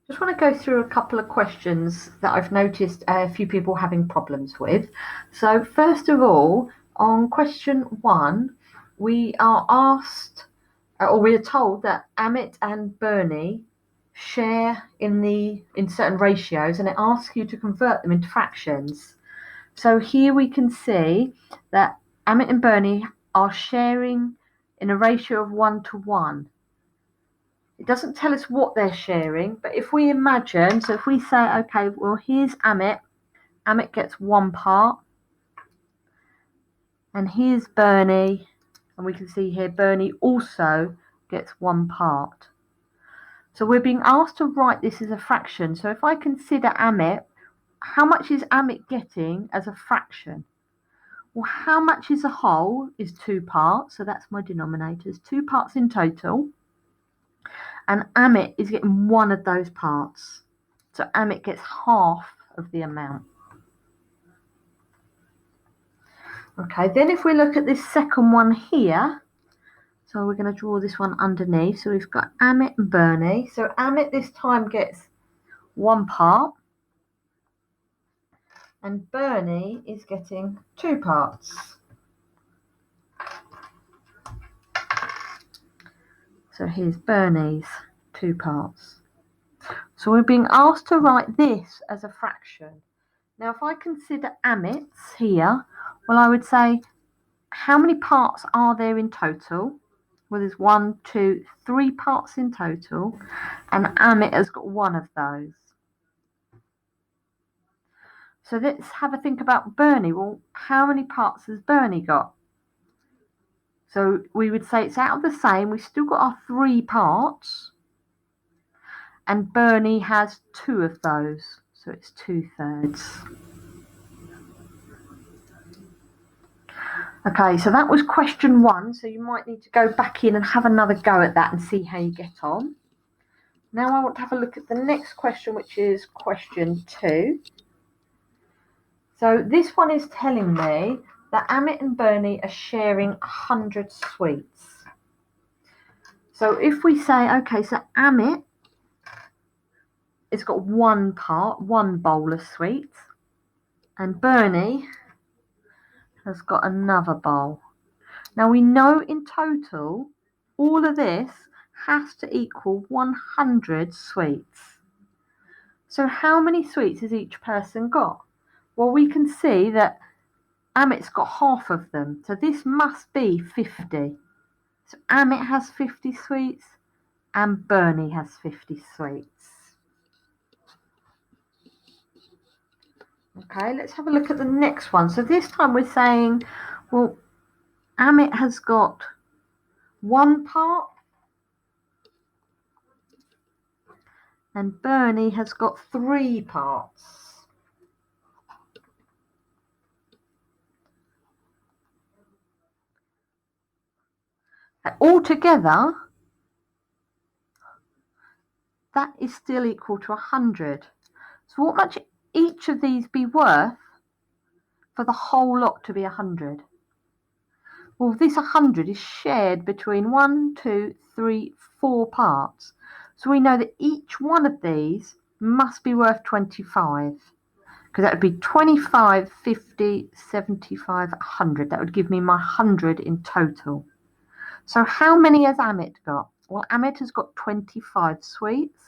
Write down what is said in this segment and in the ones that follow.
Just want to go through a couple of questions that I've noticed a few people having problems with. So first of all, on question 1, we are asked, or we are told that Amit and Bernie share in certain ratios, and it asks you to convert them into fractions. So here we can see that Amit and Bernie are sharing in a ratio of 1 to 1. It doesn't tell us what they're sharing, but if we imagine, so if we say, okay, well, here's Amit, Amit gets 1 part, and here's Bernie, and we can see here Bernie also gets 1 part. So we're being asked to write this as a fraction. So if I consider Amit, how much is Amit getting as a fraction? Well, how much is a whole is 2 parts, so that's my denominators, 2 parts in total. And Amit is getting one of those parts. So Amit gets half of the amount. Okay, then if we look at this second one here, so we're going to draw this one underneath. So we've got Amit and Bernie. So Amit this time gets 1 part. And Bernie is getting 2 parts. So here's Bernie's 2 parts. So we're being asked to write this as a fraction. Now, if I consider Amit's here, well, I would say, how many parts are there in total? Well, there's 1, 2, 3 parts in total, and Amit has got one of those. So let's have a think about Bernie. Well, how many parts has Bernie got? So we would say it's out of the same. We've still got our 3 parts, and Bernie has 2 of those, so it's 2/3. Okay, so that was question 1, so you might need to go back in and have another go at that and see how you get on. Now I want to have a look at the next question, which is question 2. So this one is telling me that Amit and Bernie are sharing 100 sweets. So if we say, okay, so Amit has got 1 part, 1 bowl of sweets, and Bernie has got another bowl. Now we know in total, all of this has to equal 100 sweets. So how many sweets has each person got? Well, we can see that Amit's got half of them, so this must be 50. So Amit has 50 sweets and Bernie has 50 sweets. Okay, let's have a look at the next one. So this time we're saying, well, Amit has got 1 part and Bernie has got 3 parts. Altogether, that is still equal to 100. So what much each of these be worth for the whole lot to be 100? Well, this 100 is shared between 1, 2, 3, 4 parts. So we know that each one of these must be worth 25. Because that would be 25, 50, 75, 100. That would give me my 100 in total. So how many has Amit got? Well, Amit has got 25 sweets.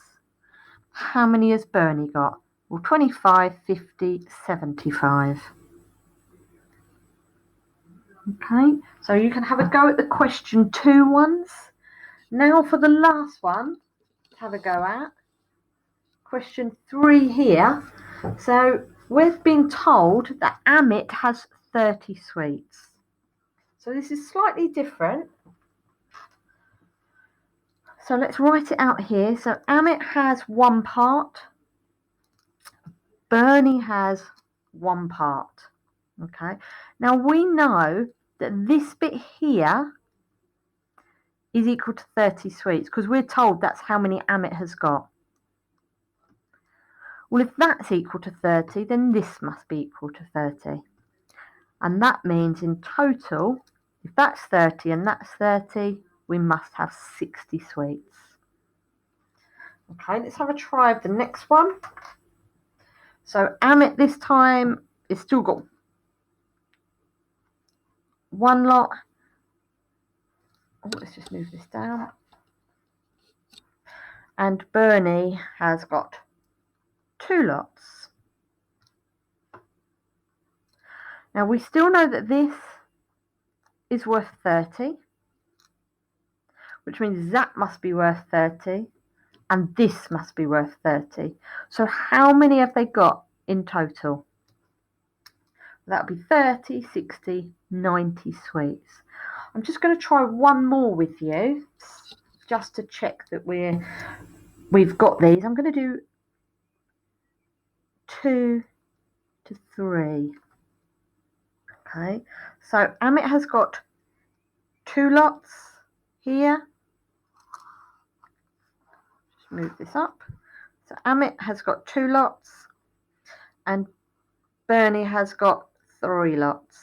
How many has Bernie got? Well, 25, 50, 75. Okay, so you can have a go at the question 2 ones. Now for the last one to have a go at. Question 3 here. So we've been told that Amit has 30 sweets. So this is slightly different. So let's write it out here. So Amit has 1 part. Bernie has 1 part. Okay. Now we know that this bit here is equal to 30 sweets because we're told that's how many Amit has got. Well, if that's equal to 30, then this must be equal to 30. And that means in total, if that's 30 and that's 30, we must have 60 sweets. Okay, let's have a try of the next one. So Amit this time is still got one lot. Oh, let's just move this down. And Bernie has got 2 lots. Now we still know that this is worth 30, which means that must be worth 30, and this must be worth 30. So how many have they got in total? That would be 30, 60, 90 sweets. I'm just going to try one more with you, just to check that we've got these. I'm going to do 2 to 3. Okay, so Amit has got 2 lots here. Just move this up. So Amit has got 2 lots, and Bernie has got 3 lots.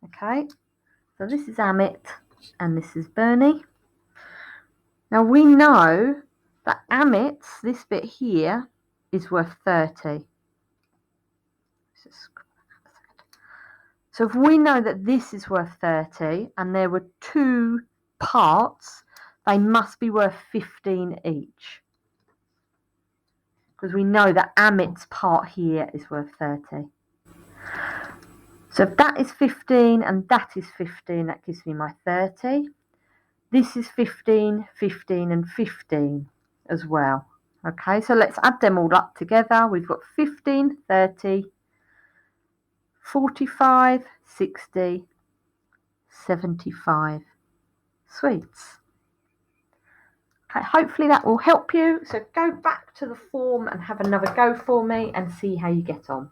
Okay, so this is Amit and this is Bernie. Now we know that Amit's, this bit here, is worth 30. So if we know that this is worth 30 and there were 2 parts, they must be worth 15 each. Because we know that Amit's part here is worth 30. So if that is 15 and that is 15, that gives me my 30. This is 15, 15 and 15 as well. Okay, so let's add them all up together. We've got 15, 30, 45, 60, 75 sweets. Okay, hopefully that will help you. So go back to the form and have another go for me and see how you get on.